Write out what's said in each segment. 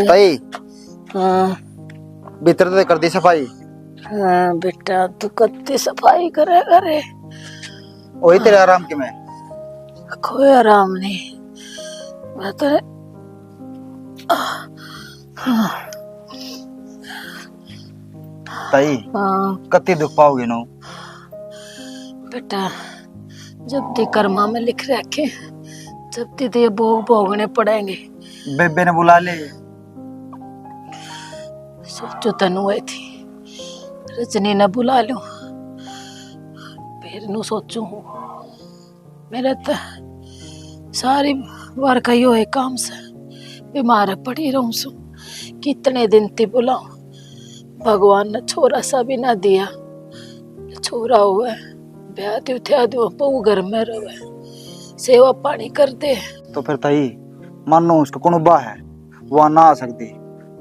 ताई हाँ भीतर तो कर दी सफाई। हाँ बेटा तू कत्ती सफाई करे करे वही तेरे आराम की मैं। कोई आराम नहीं। मैं तेरे ताई हाँ कत्ती दुख पाओगे नो। बेटा जब ती कर्मा में लिख रखे जब ती ये भोग भोगने पड़ेंगे। बेबे ने बुला ले। सोचो तनु हुई थी रजनी ने बुला लो फिर नु सोचू हूँ मेरे तो सारी बार का यो है काम से बीमार पड़ी रहूं सु कितने दिन ती बुलाऊं। भगवान ने छोरा सा भी ना दिया। छोरा हुआ ब्याह दो बहु घर में रहे सेवा पानी कर दे। तो फिर ताई मानो उसका कौन बा है वो ना आ सकती।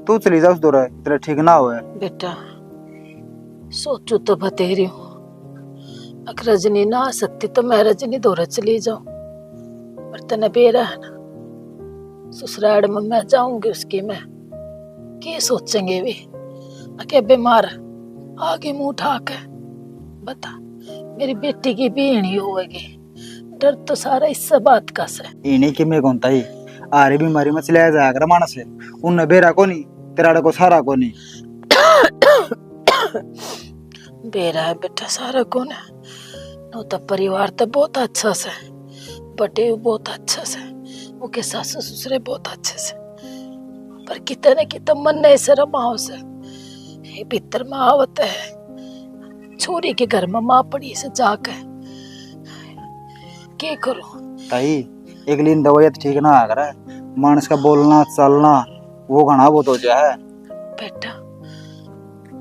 तू चली जा उस दौर तेरा ठीक ना हुआ। बेटा सोचू तो बतेरी हूँ अगर रजनी ना आ सकती तो मैं रजनी दौरा चली जाऊं। पर तने बेरा है ना ससुराल में मैं जाऊंगी उसकी मैं क्या सोचेंगे भी अके बीमार आगे मुंह उठा के बता मेरी बेटी की बीहनी होगी। डर तो सारा इस बात का से इन्हीं की मैं कौन ताई आ रही बीमारी में चले जाया कर मानस है उन बेरा को नहीं तेरा को सारा को नहीं। बेरा है बेटा सारा कौन है नो तो परिवार तो बहुत अच्छा से बटे बहुत अच्छा से वो के सासू ससुरे बहुत अच्छे से पर कितने कितने मन नहीं से रमाओ से ये भीतर में आवत है छोरी के घर में माँ पड़ी से जाके क्या करो। ताई एक दिन दवाई ठीक ना आ कर मानस का बोलना चलना वो घना बहुत हो जाए। बेटा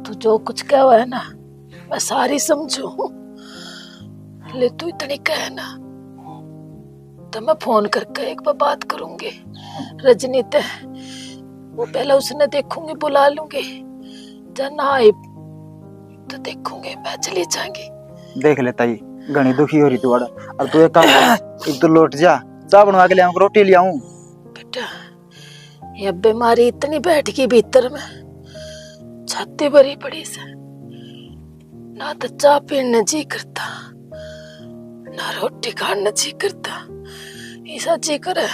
तू जो कुछ कहो है ना मैं सारी समझू ले तू इतनी कहे ना तो मैं फोन करके एक बार बात करूंगी रजनी ते वो पहले उसने देखूंगी बुला लूंगी जब ना आई तो देखूंगी मैं चली जाऊंगी। देख ले ताई घनी दुखी हो रही तू और तू एक काम कर एक तो लौट जा चाय बनवा के ले आऊं रोटी ले आऊं। बेटा ये बीमारी इतनी बैठ गई भीतर में छाती भरी पड़ी से ना तो चाय पीने जी करता ना रोटी खाने जी करता ऐसा जी करे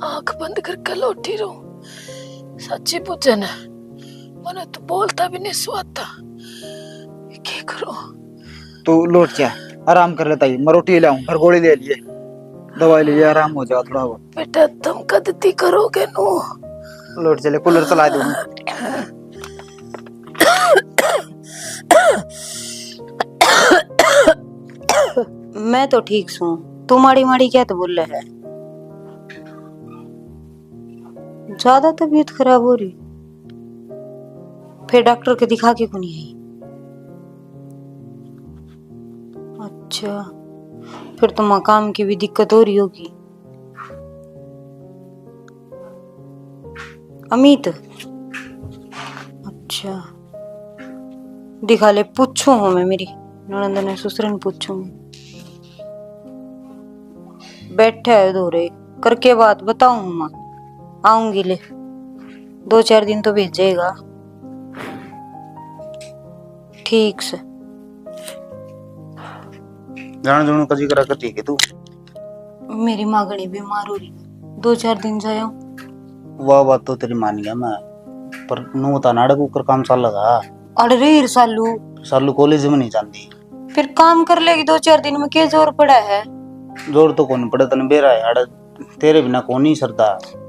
आंख बंद करके लौटी रहूं। सच्ची पूछे ना मैंने तो बोलता भी नहीं सुहाता क्या करूं। तू लौट जा आराम कर लेता ही मैं रोटी ले आऊं फिर गोली ले लिए दवाई ले लिए आराम हो जाओ थोड़ा बहुत। बेटा तुम कदती करोगे नो लौट चले कूलर चला दूं। मैं तो ठीक हूँ तू माड़ी माड़ी क्या तो बोल रहा है। ज्यादा तबीयत खराब हो रही फिर डॉक्टर के दिखा के क्यों नहीं आई। अच्छा फिर तो मकाम की भी दिक्कत हो रही होगी। अमित अच्छा दिखा ले पूछू हूँ मैं मेरी ननंद ने ससुर ने पूछू बैठा है दोरे करके बात बताऊं माँ आऊंगी ले 2-4 दिन तो भेजेगा ठीक से। जान जोन का जिक्र कर ठीक है तू मेरी माँ घनी बीमार हो रही 2-4 दिन जाया वाह बात तो तेरी मान गया मैं पर नु ता नाटक ऊपर काम चल लगा। अरे रे सालू सालू कॉलेज में नहीं जाती फिर काम कर लेगी 2-4 दिन में क्या जोर पड़ा है। जोर तो कौन पड़े तने बेरा है आड़ा तेरे बिना कौन नहीं सरदा।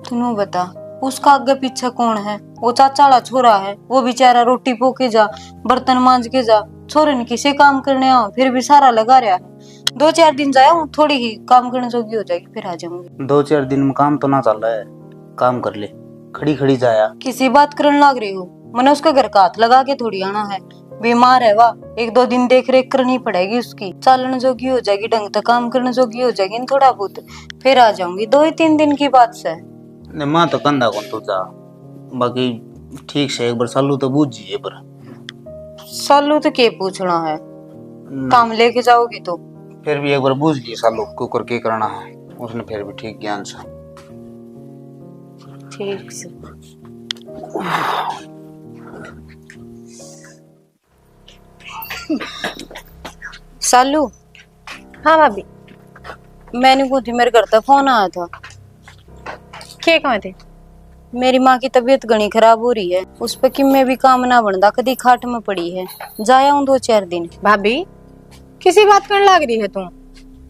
तू बता उसका आगे पीछे कौन है। वो चाचा वाला छोरा है वो बेचारा रोटी पोके जा बर्तन मांज के जा छोरे ने किसे काम करने आओ फिर भी सारा लगा रहा है। 2-4 दिन जाया हूँ थोड़ी ही काम करने जोगी हो जाएगी फिर आ जाऊंगी। 2-4 दिन में काम तो ना चल रहा है काम कर ले खड़ी खड़ी जाया। किसी बात करने लग रही हो मैंने उसके घर का हाथ लगा के थोड़ी आना है। बीमार है वाह 1-2 दिन देख रेख करनी पड़ेगी उसकी चलने जोगी हो जाएगी ढंग तक काम करने जोगी हो जाएगी थोड़ा बहुत फिर आ जाऊंगी 2-3 दिन की बात से। ने मां तो कंधा कौन तू जा बाकी ठीक से एक बार सालू तो बूझ जी पर सालू तो के पूछना है काम लेके जाओगी तो फिर भी एक बार बूझ लिए सालों कुकर के करना है, उसने फिर भी ठीक ज्ञान सा। ठीक से। सालू, हाँ भाभी। मैंने को थी मेरे घर तक फोन आया था। क्या कहे थे? मेरी माँ की तबीयत घनी खराब हो रही है, उस पर कि मैं भी काम ना बनता, कदी खाट में पड़ी है, जाया हूँ 2-4 दिन। भाभी किसी बात करने लग रही है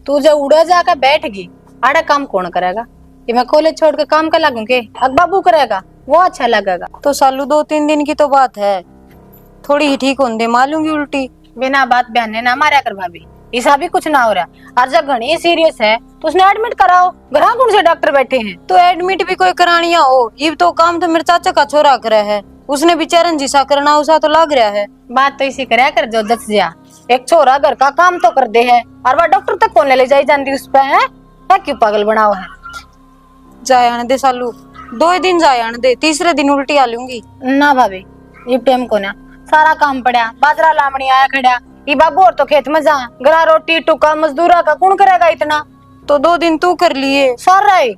तू जब उड़ा जाकर बैठ गई, आड़ा काम कौन करेगा? कि मैं कॉलेज छोड़ के काम कर लगूं के अब बाबू करेगा, वो अच्छा लगेगा। तो सालू 2-3 दिन की तो बात है, थोड़ी ही ठीक होने दे, मालूंगी उल्टी। बिना बात बहने ना मारा कर भाभी, ऐसा भी कुछ ना हो रहा। और जब घनी सीरियस है तो उसने एडमिट कराओ, घर कौन से डॉक्टर बैठे हैं। तो एडमिट भी कोई करानिया हो, ये तो काम तो मेरे चाचा का छोरा करे है, उसने भी चरण जिसा करना उसा तो लग रहा है। बात तो इसी करे कर जो दस जा, एक छोरा घर का काम तो कर दे है और वह डॉक्टर तक कौन ले जाई जाती उस पे है? क्यों पागल बनाओ है? जाए आने दे सालू, 2 दिन जाए आने दे, तीसरे दिन उल्टी आ लूंगी। ना भाभी ये टाइम को ना सारा काम पड़ा, बाजरा लामणी आया खड़ा, ये बाबू और तो खेत में जा, गला रोटी टुका मजदूरा का कौन करेगा इतना? तो 2 दिन तू कर लिए, सर रही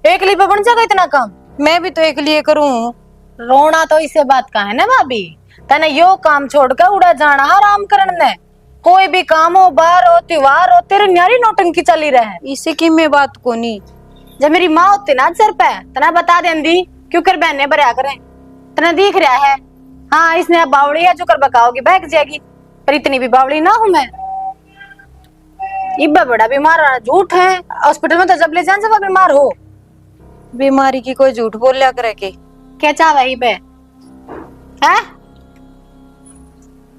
एक लिए बन जाएगा इतना काम? मैं भी तो एक लिए करूँ। रोना तो इसे बात का है ना भाभी, तने यो काम छोड़ कर उड़ा जाना आराम करने। कोई भी काम हो, बाहर हो, त्योहार हो, तेरे न्यारी नौटंकी चली रहे। इसे की मैं बात को नहीं, जब मेरी माँ होती ना सर पे तना बता देंदी क्यों कर बहने भरया करें, तना दिख रहा है। हाँ इसने अब बावड़ी है जो कर बकाओगी बहक जाएगी, पर इतनी भी बावड़ी ना हूं मैं। इब्बा बड़ा बीमार झूठ है, हॉस्पिटल में तो जब ले जान जब बीमार हो। बीमारी की कोई झूठ बोल लिया करे के क्या चाह वही पे है?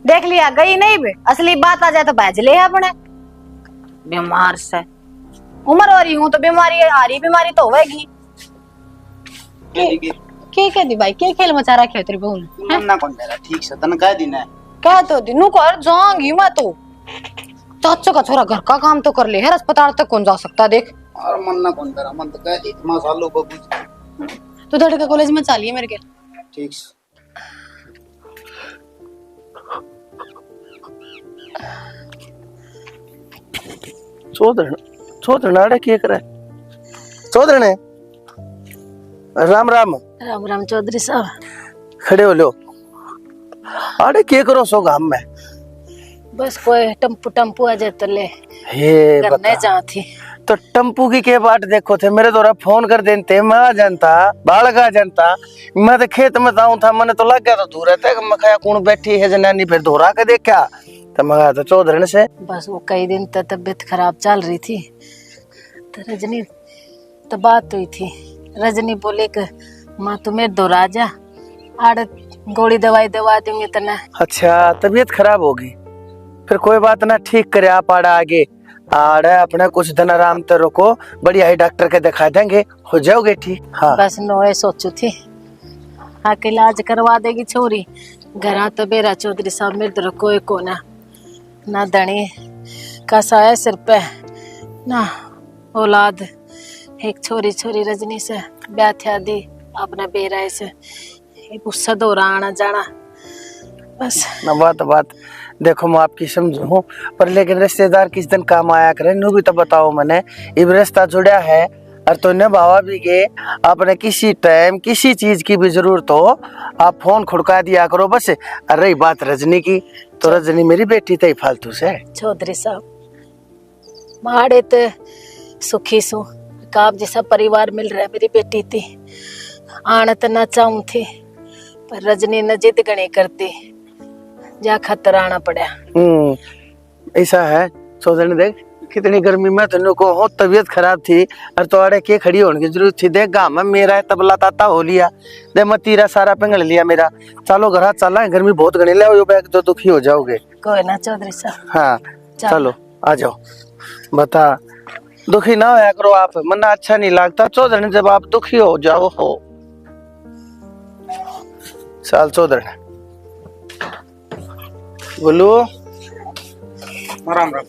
देख लिया गई नहीं बे, असली बात आ जाए तो बैज ले अपने। बीमार से उम्र हो रही हूँ तो बीमारी आ रही, बीमारी तो होगी। क्या दी भाई, क्या खेल मचा रखा है तेरी बहू ने? मन्ना कौन दे रहा? ठीक से तन कह दिन है, क्या तो दिनों को जाऊंगी मैं तो। चाचा का छोरा घर का काम तो कर ले है, अस्पताल तक कौन जा सकता? देख और मन्ना कौन दे रहा? मन तो कह दी मां सालों को बूझ। तू धड़का कॉलेज में चालिए मेरे के। ठीक से चौधरी क्या करे? चौधरी ने राम राम। राम राम चौधरी साहब। खड़े हो लो। अरे क्या करो सो गांव में? बस कोई टम्पू टम्पू आ जाए तो ले हे करने बता। जा थी। तो टम्पू की क्या बात देखो थे, मेरे द्वारा फोन कर देते मैं आ जानता, बाल का जानता। मैं तो खेत में जाऊं था, मैंने तो लग गया तो दूर रहता है, मैं खाया कौन बैठी है जनानी, फिर दोहरा के देखा तो मैं तो चौधरी से। बस वो कई दिन तक तबीयत खराब चल रही थी तो रजनी तो बात हुई थी। रजनी बोले कि माँ तुम्हें दोहरा जा, आड़ गोली दवाई दवा दूंगी तना। अच्छा तबीयत खराब होगी, फिर कोई बात ना, ठीक करे आप आड़ा आगे आड़ा अपने कुछ दिन आराम तो रुको, बढ़िया ही डॉक्टर के दिखा देंगे, हो जाओगे ठीक। हाँ बस नोए सोचू थी आके इलाज करवा देगी छोरी। घर तो बेरा चौधरी साहब मेरे तो कोई को ना धनी कसा है सिर पे ना औलाद। एक छोरी छोरी रजनी से ब्याह थया दी अपना बेरा से गुस्सा दौरा आना जाना बस। ना बात देखो मैं आपकी समझू, पर लेकिन रिश्तेदार किस दिन काम आया करे नू भी तो बताओ मैंने। इब रिश्ता जुड़ा है और तो निभावा भी के, आपने किसी टाइम किसी चीज की भी जरूरत हो आप फोन खुड़का दिया करो बस। और रही बात रजनी की, तो रजनी मेरी बेटी थी फालतू से। चौधरी साहब माड़े तो सुखी सु काब जैसा परिवार मिल रहा है, मेरी बेटी थी आना तो ना चाहूं थी, पर रजनी ने जिद गणी करती जा खतर आना पड़ा। ऐसा है चौधरी, देख कितनी गर्मी में तेनों को हो, तबीयत खराब थी और तुम्हारे के खड़ी होने की जरूरत थी। देख गाँव में मेरा तबला ताता हो लिया, दे मैं तीरा सारा पिंगल लिया मेरा। चलो घर चला है, गर्मी बहुत घनी ले बैग जो दुखी हो जाओगे। कोई ना चौधरी साहब। हाँ चलो आ जाओ। बता दुखी ना होया करो आप, मन अच्छा नहीं लगता चौधरी जब आप दुखी हो जाओ हो। चल चौधरी बोलो। राम राम।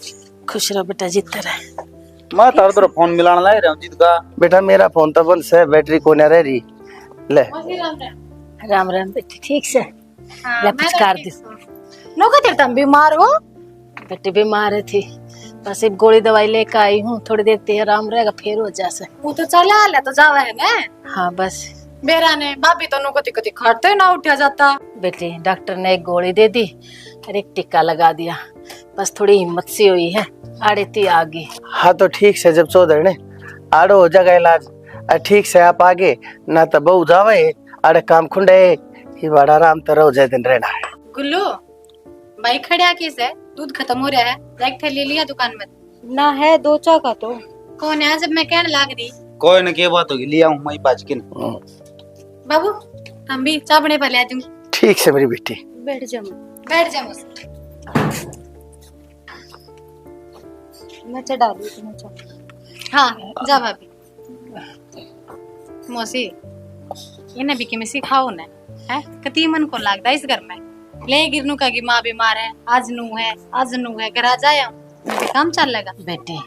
खुश रहो बेटा, जीतते रहे। मैं तार तरफ फोन मिलाने ला रहा हूं जीत का। बेटा मेरा फोन तो बंद से, बैटरी को रह रही ले। राम राम बेटी, ठीक से ले पुचकार दी। नो कहते तुम बीमार हो? बेटी बीमार थी बस एक गोली दवाई लेकर आई हूँ, थोड़ी देर ते आराम रहेगा फिर हो जासे। वो तो चला ले तो जावा है ना। हाँ बस बेरा ने भाभी तो नु कति कति खाते ना उठा जाता। बेटी, डॉक्टर ने एक गोली दे दी और एक टिक्का लगा दिया, बस थोड़ी हिम्मत सी हुई है, आड़े ती आ गई। हाँ तो ठीक से जब चौधरी ने आड़ो हो जाएगा इलाज, ठीक से आप आगे ना तो बहु जावे अरे काम खुंडे ये बड़ा आराम तो रहो जाए दिन रहना है। गुल्लू भाई खड़िया किस है, दूध खत्म हो रहा है, जाके थैली लिया दुकान में। ना है 2 चा का तो। कौन है जब मैं कहने लाग रही। कोई न के बात होगी, लिया हूँ मैं बाज के न। बाबू हम भी चाय बने पर ले दूं। ठीक से मेरी बेटी। बैठ जा बैठ जा मुझसे। मैं चढ़ा दी तुम्हें चा। हाँ जा भाभी। मौसी इन्हें भी किमें सिखाओ ना है, कती मन को लगता इस घर में ले गिरनू का की माँ बीमार है, आज नू है घर आ जाया काम चल लेगा। बेटी,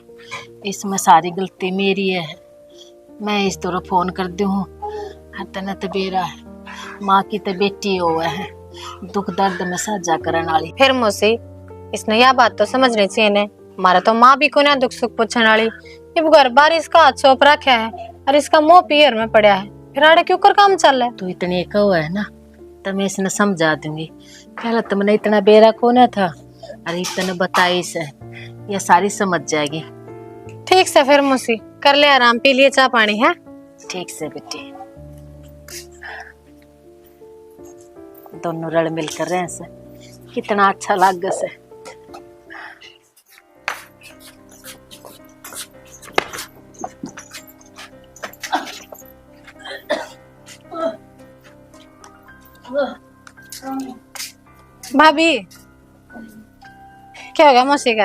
इसमें सारी गलती मेरी है, मैं इस तरह फोन कर दी हूँ, तना तो बेरा है, माँ की तो बेटी हुआ है, दुख दर्द में साझा करने वाली। फिर मौसी इसने यह बात तो समझनी चाहिए ने, हमारा तो माँ भी को ना दुख सुख पूछने वाली। ये घर बार इसका हाथ सौंप रखा है और इसका मुंह पियर में पड़ा है, फिर आड़े क्यों कर काम चल रहा है। तू इतनी एक हुआ है ना तो मैं इसने समझा दूंगी, पहले तुमने इतना बेरा को ना था, अरे इतने बताई से ये सारी समझ जाएगी। ठीक से फिर मौसी कर ले आराम, पी लिए चाय पानी है। ठीक से बेटी, दोनों रल मिलकर रहे से कितना अच्छा लग से। भाभी क्या हो गया मौसी का।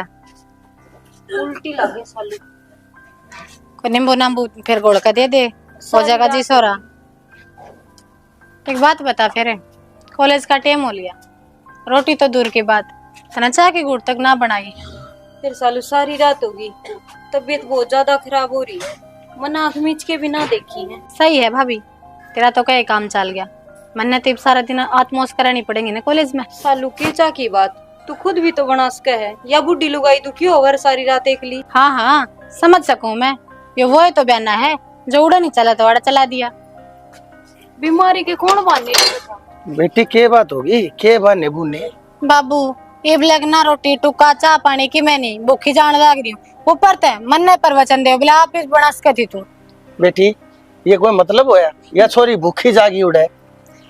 उल्टी लगे सालू। कोई नींबू नांबू फिर गोड़ का दे दे, हो जाएगा जी सोरा। एक बात बता, फिर कॉलेज का टाइम हो लिया, रोटी तो दूर की बात, तना चाय की गुड़ तक ना बनाई। फिर सालू सारी रात होगी, तबीयत बहुत ज्यादा खराब हो रही है, मन आँख मीच के भी ना देखी है। सही है भाभी, तेरा तो कई काम चल गया, मन्ने तो सारा दिन आत्मोस करानी पड़ेगी ना कॉलेज में। सालू की चा की बात, तू खुद भी तो बना सके है, या बुढ़ी लुगाई दुखी होकर सारी रात एक ली। हाँ हाँ समझ सकूं मैं, ये वो ही तो बहना है जो उड़ा नहीं चला तो वाड़ा चला दिया। बीमारी के कौन बांधे बेटी के बात होगी, के बाने बुने। बाबू इब लगना रोटी टुक्का चाह पानी की मैं नहीं भूखी जान लग रही हूँ, ऊपर ते मन पर वचन दे बोले आप इस बना सकती तू। बेटी ये कोई मतलब होया, या छोरी भूखी जागी उड़े।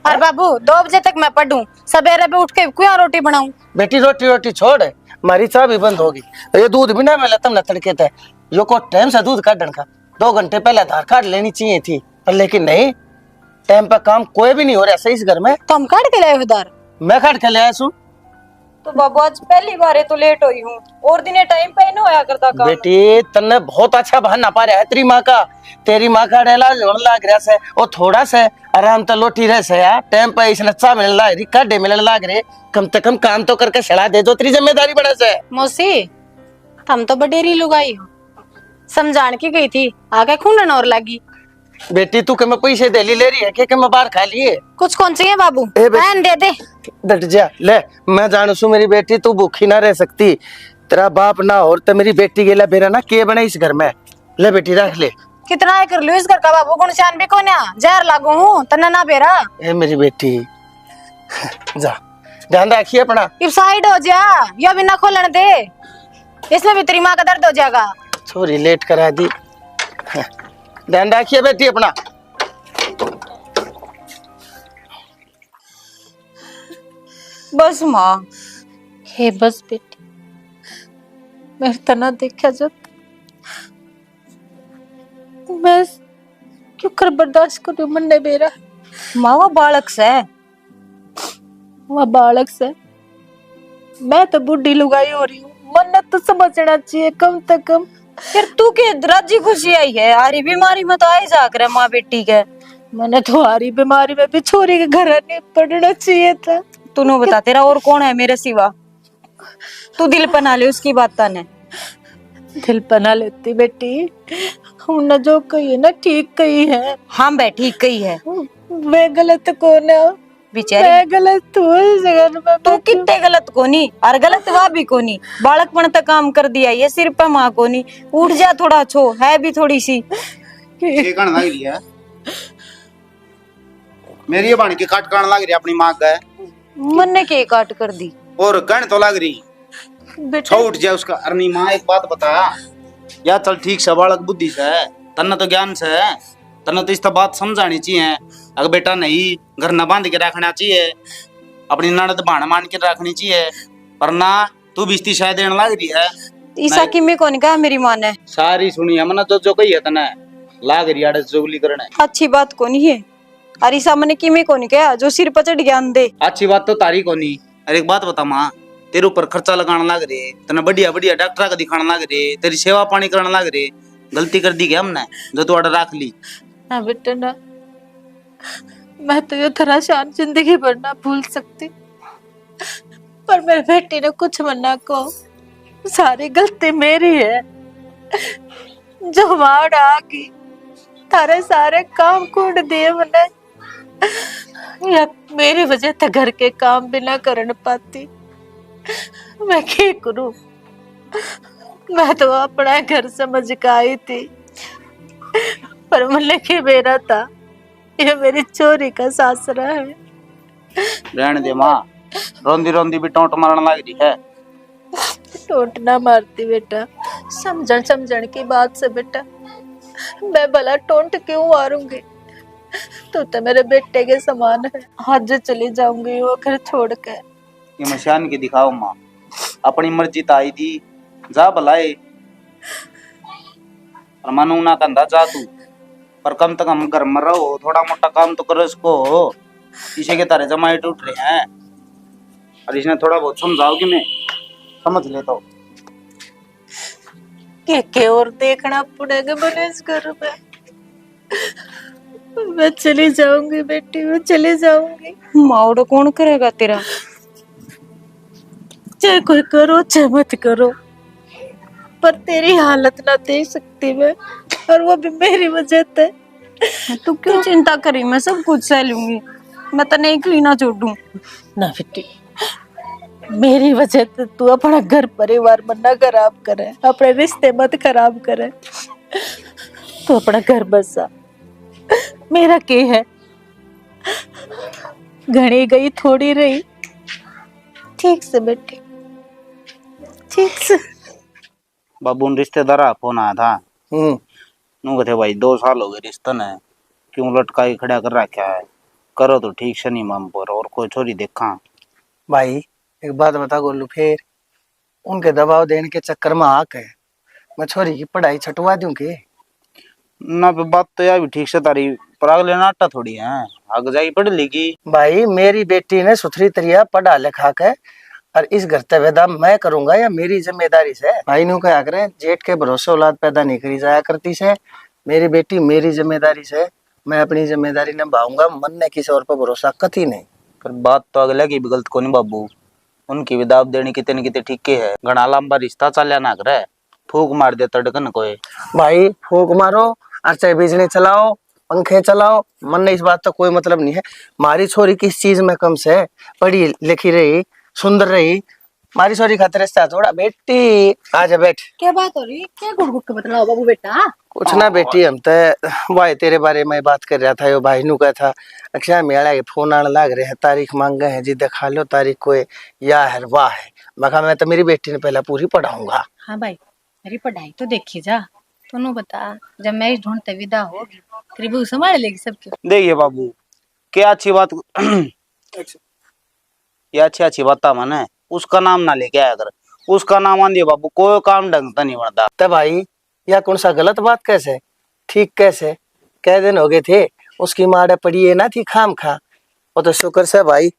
और बाबू 2 बजे तक मैं पढ़ूं, सवेरे पे उठ के क्यों रोटी बनाऊं। बेटी रोटी रोटी छोड़, मारी चाह भी बंद होगी, ये दूध भी ना मिला तुमने तड़के थे, यो को टाइम से दूध काटने का 2 घंटे पहले आधार कार्ड लेनी चाहिए थी, पर लेकिन नहीं, टाइम पर काम कोई भी नहीं हो रहा सही इस घर में। तो हम काट के लाए उधर, मैं काट के लाया सू। तो बाबू आज पहली बार तो लेट हुई हूँ, और दिन टाइम पे न होया करता काम। बेटी तन्ने बहुत अच्छा बहाना पा रहा है तेरी माँ का, तेरी माँ का इलाज होने लग रहा से, और थोड़ा सा आराम तो लोटी रहे से यार, टाइम पे इसने चाह मिलने लग रही, काटे मिलने लग रहे, कम से कम काम तो करके सड़ा दे, जो तेरी जिम्मेदारी बना से। मौसी हम तो बडेरी लुगाई हो, समझान की गई थी, आगे खूंडन और लगी। बेटी तू के मैं पैसे दे ले रही है कि मैं बाहर खा लिए कुछ कौन चाहिए बाबू, ए बे- बहन दे दे। डट जा ले, मैं जानू सू मेरी बेटी तू भूखी ना रह सकती, तेरा बाप ना और तो मेरी बेटी गेला बेरा ना के बने इस घर में, ले बेटी रख ले। कितना है कर लो इस घर का बाबू, गुणशान भी कोन्या जहर लागू हूँ तना ना बेरा। ए मेरी बेटी जा, ध्यान रखिए अपना। इब साइड हो जा, यो भी ना खोलन दे, इसमें भी तेरी माँ का दर्द हो जाएगा। छोरी लेट करा दी, ध्यान रखिए बेटी अपना। बस माँ हे बस बेटी, मैं तना देखा जब मैं क्यों कर बर्दाश्त करूं, मन ने बेरा माँ वो बालक से वह बालक से, मैं तो बुढ़ी लुगाई हो रही हूँ, मन ने तो समझना चाहिए कम से कम। फिर तू के राजी खुशी आई है, आरी बीमारी में तो आई जा कर माँ बेटी के। मैंने तुम्हारी बीमारी में भी छोरी के घर नहीं पड़ना चाहिए था। तूने बता तेरा और कौन है मेरे सिवा, तू दिल पना ले उसकी बात ने। दिल पना लेती बेटी, हमने जो कही है ना ठीक कही है। हाँ बे ठीक कही है, वे गलत कौन है, बेचारी मैं गलत हूँ इस घर में। तू कितने गलत कोनी और गलत वा भी कोनी, बालकपन तक काम कर दिया ये सिर पे माँ कोनी। उठ जा थोड़ा छो है भी थोड़ी सी। ये कहने लग रही है मेरी ये बन के काट कहने लग रही है अपनी माँ का है। मन ने के काट कर दी और कहने तो लग रही बेटा छो उठ जाए उसका। अरनी माँ एक बात बता या चल ठीक से बालक बुद्धि से है, तन्ने तो ज्ञान से है, तन्ने तो इस बात समझानी चाहिए। अगर बेटा नहीं घर न बांध के रखना चाहिए, अपनी ननद भाण मान के रखनी चाहिए, पर ना तू बिस्ती शायद देने लग रही है। ईसा की में कौन कहा मेरी माँ ने? सारी सुनी है मना जो जो कही है तने लाग रही है जुगली करने। अच्छी बात कोनी है। और ईसा मैंने की में कौन कहा जो सिर पर चढ़ ज्ञान दे। अच्छी बात तो तारी को नहीं। अरे एक बात बता माँ, तेरे ऊपर खर्चा लगाने लग रहे, तने बढ़िया बढ़िया डॉक्टर का दिखाने लग रहे, तेरी सेवा पानी करने लग रहे, गलती कर दी क्या हमने जो तू ऑर्डर रख ली? ना बेटा ना, मैं तो ये तरह शान जिंदगी भर ना भूल सकती, पर मेरे बेटी ने कुछ मना को सारी गलती मेरी है। जो मार आगी थारे सारे काम कूट दिए मैंने, या मेरी वजह से घर के काम भी ना कर पाती। मैं क्या करूं? मैं तो अपना घर समझ के आई थी, पर मुझे के मेरा था ये मेरी चोरी का सासरा है। रहने दे माँ, रोंदी रोंदी भी टोंट मारने लग रही है। टोंट ना मारती बेटा, समझन समझन की बात से बेटा। मैं भला टोंट क्यों मारूंगी? तू तो मेरे बेटे के समान है। आज चली जाऊंगी वो घर छोड़ के। ये मशान की दिखाओ माँ, अपनी मर्जी तो आई थी, जा भलाए और मानो ना कंधा जा तू, पर कम तक हम घर में रहो, थोड़ा मोटा काम तो करो इसको। इसे के तारे जमाए टूट रहे हैं और इसने थोड़ा बहुत समझाओ कि मैं समझ लेता हूँ। के और देखना पड़ेगा मैंने इस घर में। मैं चली जाऊंगी बेटी, मैं चली जाऊंगी। माओड़ कौन करेगा तेरा? चाहे कोई करो चाहे मत करो, पर तेरी हालत ना देख सकती मैं, और वो भी मेरी वजह से। तू क्यों चिंता करी, मैं सब कुछ सह लूंगी। मैं तो नहीं कहीं ना छोड़ू ना बेटी, मेरी वजह से तू अपना घर परिवार मत खराब करे, अपने रिश्ते मत खराब करे। तू अपना घर बसा, मेरा के है, घनी गई थोड़ी रही। ठीक से बेटी, ठीक से। बाबू ने रिश्तेदार फोन आया था, नू कहते भाई 2 साल हो गए रिश्ते ने, क्यों लटका के खड़ा कर रखा है, करो तो ठीक से नहीं मम पर, और कोई छोरी देखा। भाई एक बात बता गोलू, फिर उनके दबाव देने के चक्कर में आके मैं छोरी की पढ़ाई छटवा दूं के? ना पे बात तो यार भी ठीक से तारी, पर अगले नाटा थोड़ी है, आगे जाके पढ़ लेगी। भाई मेरी बेटी ने सुथरी तरिया पढ़ा लिखा के और इस घर तवेदा मैं करूंगा या मेरी जिम्मेदारी से? भाई नु क्या करे, जेठ के भरोसे औलाद पैदा नहीं करी जाया करती से। मेरी बेटी मेरी जिम्मेदारी से, मैं अपनी जिम्मेदारी निभाऊंगा, मन ने किसी और पर भरोसा कती नहीं। पर बात तो अगले की भी गलत को नहीं बाबू, उनकी भी दाब देनी कितने कितने ठीक है, घना लंबा रिश्ता चलिया ना करे, फूक मार दे तड़कन कोई। भाई फूक मारो और चाहे बिजली चलाओ पंखे चलाओ, मन ने इस बात तो कोई मतलब नहीं है। मारी छोरी किस चीज में कम से पढ़ी लिखी रही, सुंदर रही, मारी छोरी खातिर रिश्ता थोड़ा। बेटी आजा बैठ। क्या बात हो रही? क्या गुड़ गुड़ के बतलाओ बाबू बेटा। कुछ ना बेटी, हम तो भाई तेरे बारे में बात कर रहा था। यो भाई नु का था अक्षा मेला के फोन आने लग रहे हैं, तारीख मांग गए हैं जी, दिखा लो तारीख को, या है वाह है। मैं तो मेरी बेटी ने पहले पूरी पढ़ाऊंगा। हाँ भाई, मेरी पढ़ाई तो देखी जा। तू बता, जब मैं ढूंढते विदा होगी तेरी बहू संभाल लेगी सबके? देखिए बाबू, क्या अच्छी बात ये अच्छी बात था मैंने, उसका नाम ना लेके आया कर, उसका नाम आंदिए बाबू, कोई काम ढंग से नहीं बनता। तब भाई या कौन सा गलत बात कैसे ठीक कैसे? कह दिन हो गए थे उसकी माड़ा पड़ी है ना थी खाम खा, वो तो शुक्र से भाई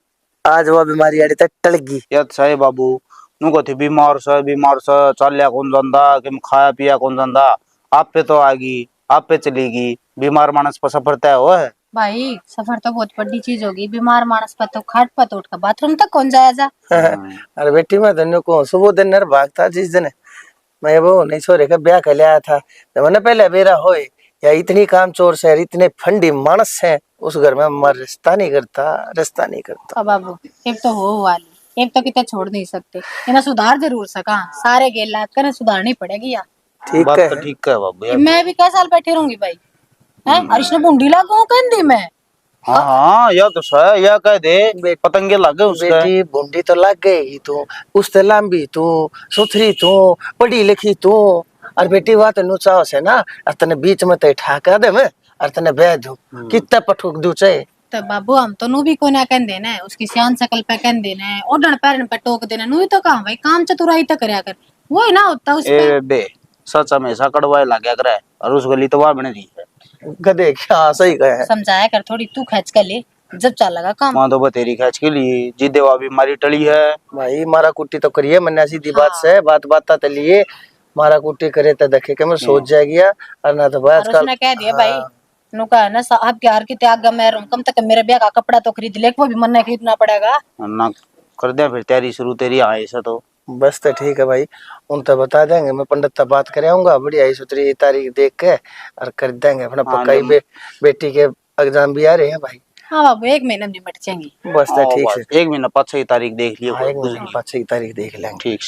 आज वो बीमारी आड़ी तक टल गई। याद सही बाबू, नुको थी बीमार से चालिया कौन जानदा कि खाया पिया कौन जानदा, आप पे तो आ गई, आप पे चलेगी, बीमार मानस पर सफर तय हो है। भाई सफर तो बहुत बड़ी चीज होगी, बीमार मानस पर तो खाट पर उठ कर बाथरूम तक कौन जाया जा। अरे बेटी मैं धन्य को सुबह दिन नर भागता, जिस दिन मैं वो नहीं छोरे का ब्याह कर लिया था तो मैंने पहले बेरा होए या इतनी काम चोर से इतने फंडी मानस है उस घर में हमारा रिश्ता नहीं करता। अब बाबू एक तो हो वाली, एक तो कितने छोड़ नहीं सकते, इन्हें सुधार जरूर सका, सारे गेल लाद कर सुधारनी पड़ेगी यार। ठीक बात है तो ठीक है बाबू यार। मैं भी कई साल बैठी रहूंगी भाई, है और इसने बूंदी लागू कहती मैं। हाँ हाँ, यह तो सही, यह कह दे पतंगे लगे उसके। बेटी बूंदी तो लग गई तू, उससे लंबी तू, सुथरी तू, पढ़ी लिखी तू, और बेटी वह तेन चाहो से ना, और तने बीच में ते ठाका दे मैं, और तने बह दू कितना पठुक दू चाहे। तो बाबू हम तो नू भी को ना कह देना है, उसकी सियान शकल पे कह देना है, ओढ़न पैरन पे टोक देना, नू ही तो कहा भाई काम चतुराई तो करया कर, वो ही ना होता उस पे। ए बे सच हमेशा कड़वाए लगे करे, और उस गली तो वह बने रही है। गधे क्या सही कहे। समझाया कर थोड़ी, तू खर्च कर ले जब चलेगा काम। वहाँ तो बतेरी खींच के लिए जिदे वह भी मारी टली है। भाई मारा कुट्टी तो करिए, मन्ना सीधी बात से बात बात तलिए, मारा कुट्टी करे तो देखे के मैं सोच जाएगी, और ना तो बस और उसने कह दिया भाई, नु कहा ना साहब प्यार की त्याग मैं रहूं, कम तक मेरे ब्याह का कपड़ा तो खरीद ले, वो भी मन नहीं खरीदना पड़ेगा ना कर दिया फिर तैयारी शुरू तेरी आए से तो। बस तो ठीक है भाई, उन तो बता देंगे, मैं पंडित तक बात करे आऊंगा, बढ़िया ही सुथरी तारीख देख के और कर देंगे अपना पक्का ही। बेटी के एग्जाम भी आ रहे हैं भाई। हाँ बाबू 1 महीने में निपट जाएंगी। बस तो ठीक है, 1 महीना 5-6 तारीख देख लियो। हाँ, 1 महीने के बाद 6 तारीख देख लेंगे। ठीक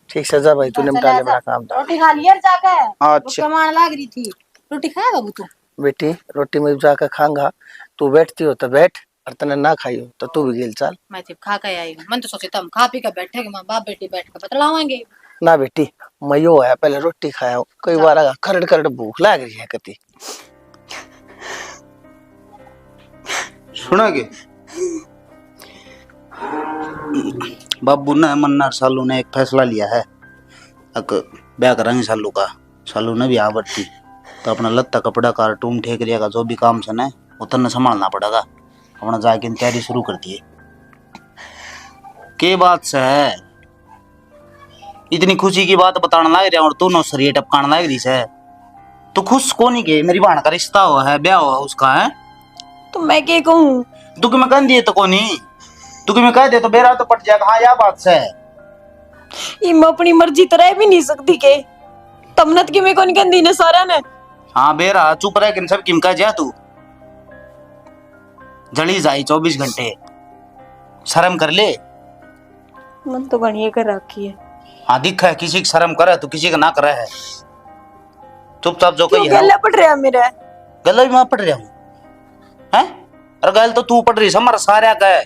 ठीक सजा भाई, तूने निपटा ले मेरा काम था। रोटी खा लिया जाकर, अच्छा। कमान लाग रही थी, रोटी खाया बाबू तू? बेटी रोटी में जाकर खाऊंगा, तू बैठती हो तो बैठ, और तने ना खाई हो तो तू भी गिल चल। मैं जब खा के आई हूँ, मैं तो सोची तुम खा पी के बैठेगे, माँ बाप बेटी बैठ के बतलावाएंगे। ना बेटी मैं यो है पहले रोटी खाया हूँ, कई बार खरड़ खरड़ भूख लग रही है कति। सुना के बाबू ने मन्ना सालू ने एक फैसला लिया है, अक ब्याह करेंगे सालू का। सालू ने भी आवड़ती तो अपना लत्ता कपड़ा कार्टून ठेकरिया का जो भी काम से ना उतना संभालना पड़ेगा। अपना जाके तैयारी शुरू कर दिए। के बात से है इतनी खुशी की बात बताने लग रहा और तू नौसरी टपकाने लग रही है। तू खुश को नहीं के मेरी बहन का रिश्ता हुआ है, ब्याह हुआ उसका है। तो मैं क्या कहूँ? तू कि मैं कह दिए तो कोनी, तू कि मैं कह दे तो बेरा तो पट जाएगा। हाँ या बात से ये मैं अपनी मर्जी तो रह भी नहीं सकती के, तमनत की मैं कौन कहती ने सारा ने। हाँ बेरा चुप रह किन सब किम कह जा, तू जली जाई 24 घंटे, शर्म कर ले। मन तो बढ़िया कर रखी है। हाँ दिख है किसी की शर्म करे तो किसी का ना करे है। चुपचाप जो क्यों कही गला पड़ रहा मेरा? गला भी मैं पढ़ रहा हूँ हैं? अरे गल तो तू पढ़ रही हमारा सारा का है,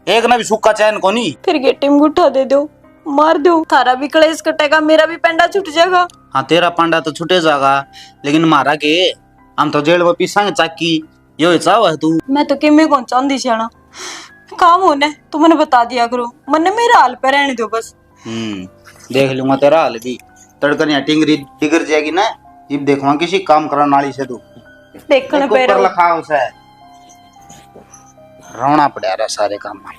एक ना भी सुक्का चैन को नहीं। फिर गेटी में गुठा दे दो, मार दो, थारा भी कलेश कटेगा, मेरा भी पेंडा छूट जाएगा। हाँ तेरा पांडा तो छूटे जाएगा, लेकिन मारा के हम तो जेल में पीसांगे चाकी। यो चाव है तू। मैं तो किमे कौन चाहती सियाना काम होने, तू मैंने बता दिया करो, मन मेरा हाल पे रहने दो बस। देख लूंगा तेरा हाल भी, तड़कन या टिंगरी डिगर जाएगी ना, ये देखूंगा किसी काम करने वाली से तू देखने पे ऊपर लिखा उसे रोना पड़ा रहा सारे काम में।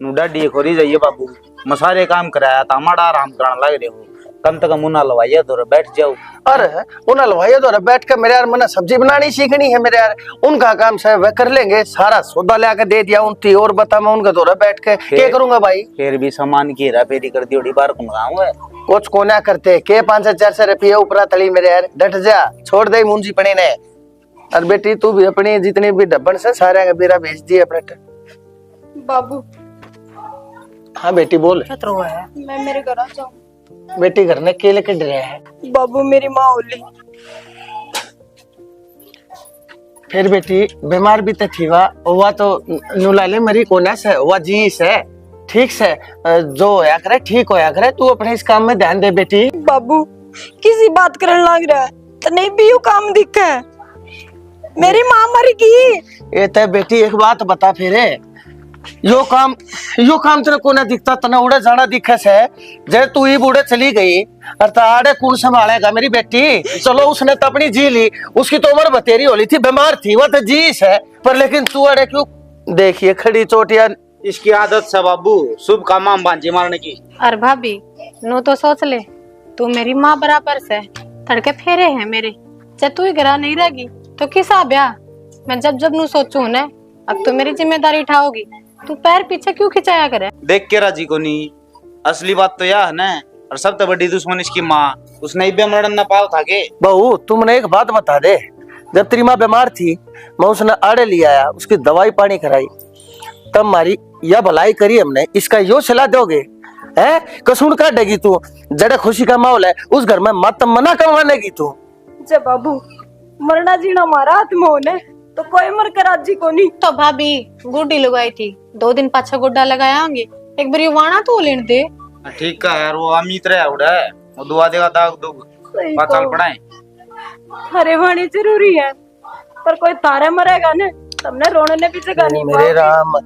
नुडा डी खोरी जाइए बाबू, मैं सारे काम कराया था, हमारा आराम कराने लग रहे हो, कम से कम मुन्ना लवाइया तो बैठ जाओ। अरे उन्हें लवाइया तो बैठ कर मेरे यार मैंने सब्जी बनानी सीखनी है मेरे यार, उनका काम है वह कर लेंगे, सारा सौदा ला के दे दिया उनती, और बता मैं उनका तो बैठ के क्या करूंगा भाई। फिर भी सामान की हेरा फेरी कर दी ओडी बार कुंगाऊं है कुछ को ना करते के 500-400 रुपये ऊपरा तली मेरे यार, डट जा, छोड़ दे मुंजी पड़ी ने। और बेटी तू भी अपनी जितनी भी डब्बन से सारे का बेरा भेज दिए अपने। बाबू हाँ बेटी बोल। मैं मेरे घर आ जाऊं? बेटी घर ने केले कट रहे हैं। बाबू मेरी माँ होली। फिर बेटी बीमार भी तो थी वह तो नुलाले मरी कोना से वह जी से ठीक से जो होया करे ठीक होया करे, तू अपने इस काम में ध्यान दे बेटी। बाबू किसी बात करने लग रहा है तो नहीं भी यू काम दिखा है, मेरी माँ मर गई। ये तो बेटी एक बात बता, फिर यो काम तेरे को ना दिखता, तना उड़े जाना दिखे से जे तू ही बूढ़े चली गई और ताड़े कौन संभालेगा मेरी बेटी। चलो उसने तो अपनी जी ली, उसकी तो उम्र बतेरी होली थी, बीमार थी वह तो जी है, पर लेकिन तू अड़े क्यों? देखिए खड़ी चोटिया, इसकी आदत से बाबू शुभ काम बांझी मारने की। अरे भाभी नो तो सोच ले, तू मेरी माँ बराबर से, तड़के फेरे हैं मेरे, जब तू ही घर नहीं रहेगी तो किसा ब्याह। मैं जब जब नू सोचू ना अब तो मेरी जिम्मेदारी उठाओगी, तू पैर पीछे क्यों खिंचाया करे? देख के राजी को नहीं, असली बात तो यह है ना, और सबसे बड़ी दुश्मन इसकी माँ, उसने इब्बे मरण न पाओ था के। बहू तुमने एक बात बता दे, जब तेरी माँ बीमार थी मैं उसने आड़े ले आया, उसकी दवाई पानी कराई, तब मारी यह भलाई करी हमने। इसका यो सलाह दोगे है? कसूर काटेगी तू। जड़े खुशी का माहौल है उस घर में मत मना करवाने की तू। जब बाबू मरना जीना हमारा हाथ में होने तो कोई मर के राजी को नहीं। तो भाभी गुड्डी लगाई थी, 2 दिन पाछा गुड्डा लगाया होंगे, एक बार वाणा तो लेने दे। ठीक है यार, वो अमित रहा उड़ा है, वो दुआ देगा दाग दो पाताल पड़ाए। अरे वाणी जरूरी है पर कोई तारे मरेगा ने, तुमने रोने ने भी जगह नहीं। मेरे राम,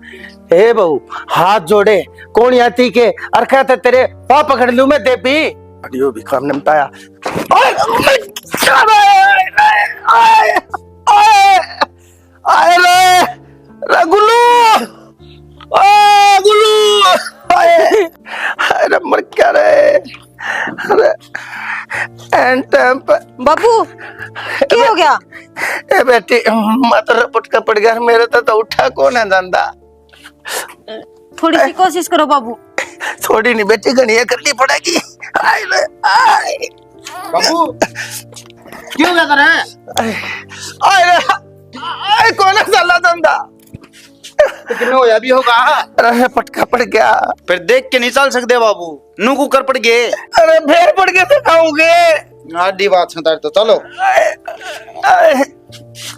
हे बहू हाथ जोड़े कौन आती के अरखा ते तेरे पाप पकड़ लू मैं देवी। अडियो भी काम निमटाया। आए रे गुल्लू, गुल्लू अरे मर क्या रे। अरे एंड टाइम पे बाबू क्या हो गया? ए बेटी मात्र पुटका पड़ गया मेरे तो उठा कौन है धंधा। थोड़ी सी कोशिश करो बाबू। थोड़ी नहीं बेटी गणिया करनी पड़ेगी। आए रे आए बाबू क्यों क्या कर रहे हैं? आए रे आए कौन है साला धंधा। तो किन्ने होया भी होगा। अरे पटका पड़ गया। फिर देख के नहीं चल सकते बाबू, नू कुकर पड़ गए। अरे भेड़ पड़ के तो खाओगे। आधी बात सुनता तो चलो।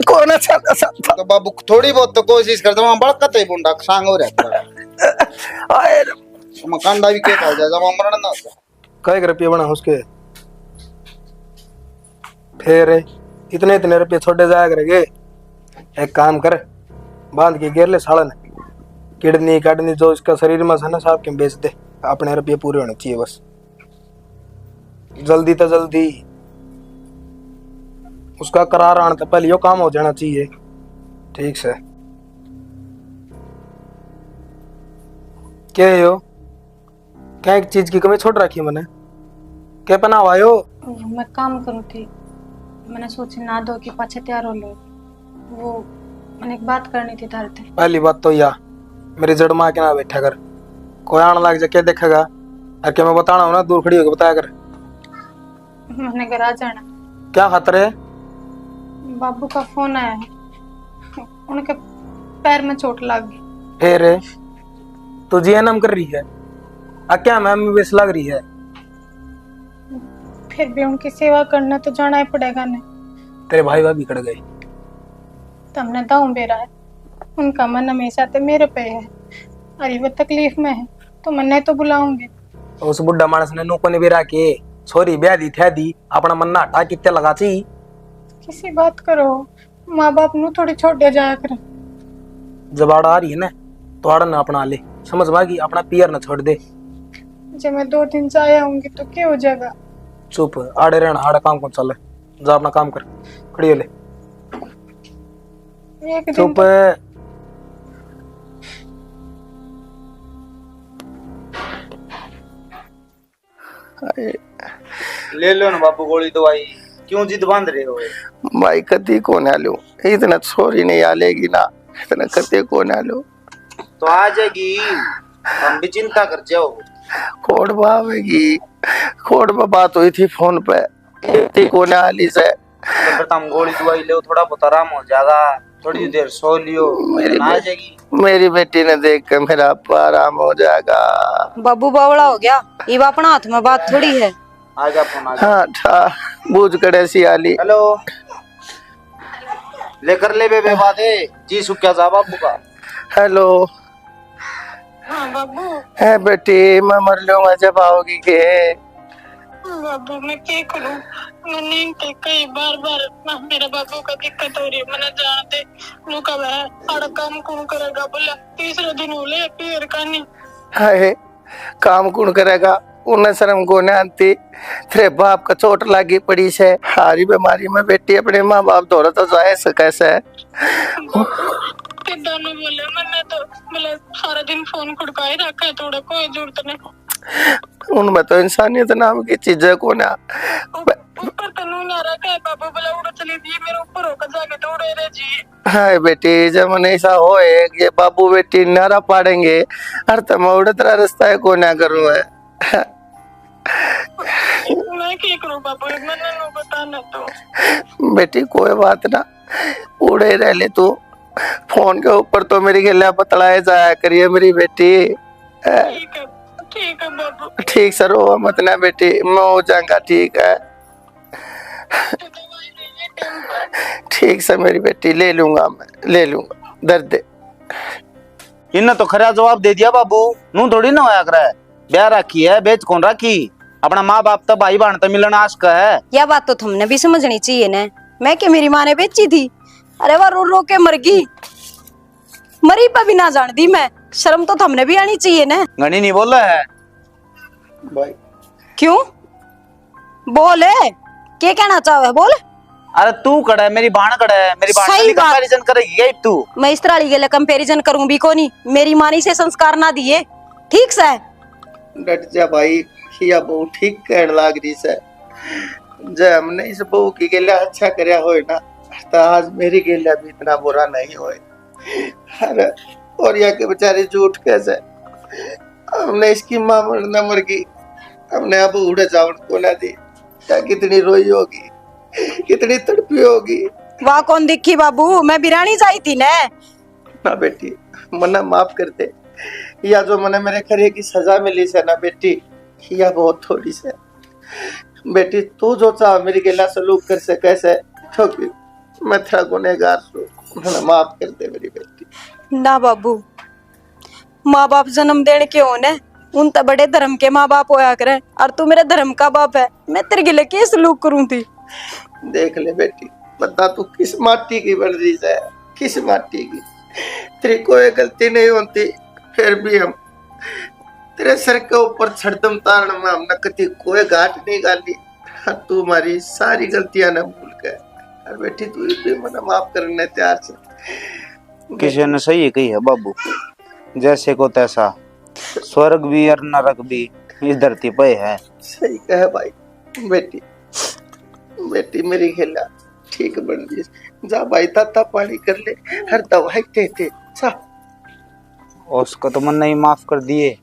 कौन अच्छा था तो बाबू थोड़ी बहुत तो कोशिश करता हूँ, बड़ा कते बुंडा सांग हो रहता है। मकान दा भी के हो जाए जब मरण ना हो। कई रुपये बना उसके, फिर इतने रुपये छोड़े जाया करेंगे। एक काम कर, बांध के घेर ले सालन, किडनी काडनी जो इसका शरीर में है ना साहब के बेच दे, अपने रुपये पूरे होने चाहिए बस। जल्दी तो जल्दी उसका करार आने तो पहले यो काम हो जाना चाहिए। ठीक से क्या है यो, क्या एक चीज की कमी छोड़ रखी मैंने, क्या पहनावा यो? मैं काम करूँ थी, मैंने सोची ना दो कि पाछे तैयार हो लो। वो मैंने एक बात करनी थी तारे थे। पहली बात तो या मेरी जड़ माँ के ना बैठा कर, कोई आने लग जा क्या देखेगा। और क्या मैं बताना हूँ ना, दूर खड़ी होकर बताया कर। मैंने घर आ जाना। क्या खतर है? बाबू का फोन आया है, उनके पैर में चोट लग गई। फिर तो जीएनएम कर रही है, क्या मैम बेस लग रही है। फिर भी उनकी सेवा करना तो जाना ही पड़ेगा ने। तेरे भाई भाभी कड़ गए, तुमने दाऊ बेरा है, उनका मन हमेशा ते मेरे पे है। अरे वो तकलीफ में है तो मन्ने तो बुलाऊंगे। उस बुढ़ा मानस ने नुको ने बिरा के छोरी ब्याह दी थे दी, अपना मन ना हटा कितने लगा ची। किसी बात करो, माँ बाप नु थोड़ी छोड़े जाया कर। जब आड़ आ रही है ना तो आड़ ना अपना ले, समझ बागी अपना पियर न छोड़ दे। जब मैं 2 दिन से आया होंगी तो क्या हो जाएगा। चुप आड़े रहना, आड़ा काम कौन चल, जा अपना काम कर, खड़ी हो ले। एक दिन चुप ले लो ना बापू गोली दवाई, क्यों जिद बांध रहे हो? भाई कति को ना लो, इतना छोरी नहीं आलेगी ना, इतना कति को ना लो तो आ जाएगी, हम भी चिंता कर जाओ। कोड बावेगी, कोड में बात हुई थी फोन पे, कति को ना आली से। तो फिर तुम गोली दवाई लो, थोड़ा बहुत आराम हो जाएगा, थोड़ी देर सो लियो, आ जाएगी। मेरी बेटी ने देख कर मेरा आराम हो जाएगा। बाबू बावड़ा हो गया, ये अपना हाथ में बात थोड़ी है। आ जा फोन, आ जा। हाँ ठा बूझ कड़े सी आली। हेलो, लेकर ले बे बादे जी सुक्या जा बाबू का। हेलो हाँ बाबू। है बेटी, मैं मर लूंगा जब आओगी के। बाबू मैं क्या करूं, मैं नींद के कई बार मेरे बाबू का दिक्कत हो रही है। मैंने जान दे नु कब है आड़ा काम कौन करेगा, बोला तीसरे दिन हो ले फिर कहानी। हाय काम कौन करेगा, उन्हें शर्म को न आती। तेरे बाप का चोट लागी पड़ी से, हारी बीमारी में बेटी अपने माँ बाप दौड़ा तो जाए कैसे। दोनों बोले मैंने तो बोले सारा दिन फोन खुड़काए रखा है, थोड़ा कोई जरूरत नहीं। उनमें तो इंसानियत नाम की चीजें को ना ऊपर तो नू ना रखा है। बाबू बोला उड़ चली दी मेरे ऊपर होकर जाके तो उड़े रे जी। हाय बेटी, जब मन ऐसा होए ये बाबू बेटी नारा पाड़ेंगे हर तम उड़तरा रास्ता है को ना करूँ है। मैं क्या करूं बाबू, मैंने नो बताना तो। बेटी कोई बात ना, उड़े रह ले तू। फोन के ऊपर तो मेरी गला बतलाए जाया करिए मेरी बेटी। ठीक है बाबू। ठीक सर, हो मत ना बेटी, मैं हो जाऊंगा। ठीक है ठीक सर मेरी बेटी, ले लूंगा मैं, ले लूंगा। दर्द दे। इन्हें तो खरा जवाब दे दिया बाबू। नू थोड़ी ना होया करे, ब्याह राखी है, बेच कौन राखी। अपना माँ बाप तो भाई बहन तो मिलना आश का है। यह बात तो तुमने भी समझनी चाहिए ना। मैं कि मेरी माँ ने बेची थी, अरे वह रो रो के मर गई, मरी पर भी ना जान दी मैं। शर्म तो तुमने भी आनी चाहिए ना। गणी नहीं बोला है भाई क्यों बोल, क्या कहना चाहे बोल। अरे तू कड़ा है, मेरी बहन कड़ा है, मेरी बहन सही से बात। कंपैरिजन करेगी क्या तू? मैं इस तरह के कंपेरिजन करूं भी को नहीं। मेरी माँ ने से संस्कार ना दिए, ठीक से। डट जा भाई, या बहू ठीक कहने लाग रही से। जब हमने इस बहू की गेला अच्छा करया होए ना, तो आज मेरी गेला भी इतना बुरा नहीं होए। अरे और या के बेचारे झूठ कैसे, हमने इसकी माँ मरना मर गई, हमने अब उड़े चावल को ना दी, क्या कितनी रोई होगी, कितनी तड़पी होगी। वाह कौन दिखी बाबू, मैं बिरानी जाई थी ना। ना बेटी, मना माफ कर दे। या जो मने मेरे खरे की सजा मिली से ना बेटी, या बहुत थोड़ी से। बेटी तू जो चाह मेरी गिला सलूक कर से कैसे, क्योंकि मैं तेरा गुनहगार हूँ, मना माफ कर दे मेरी बेटी। ना बाबू, माँ बाप जन्म देने के होने उन तो बड़े धर्म के माँ बाप होया करे, और तू मेरे धर्म का बाप है, मैं तेरे गिले के सलूक करूं थी। देख ले बेटी, बता तू किस माटी की बन रही है, किस माटी की। तेरी कोई गलती नहीं होती, फिर भी हम तेरे सर के ऊपर छड़दम तारण में हमने कभी कोई घाट नहीं गाली। तू हमारी सारी गलतियां न भूल गए, और बेटी तू भी मना माफ करने तैयार से। किसी ने सही कही है बाबू, जैसे को तैसा, स्वर्ग भी और नरक भी इस धरती पे है। सही कहे भाई। बेटी बेटी मेरी खेला ठीक बन रही, जा भाई ताता पानी कर ले, हर दवाई दे दे जा। उसको तो मन नहीं माफ कर दिए।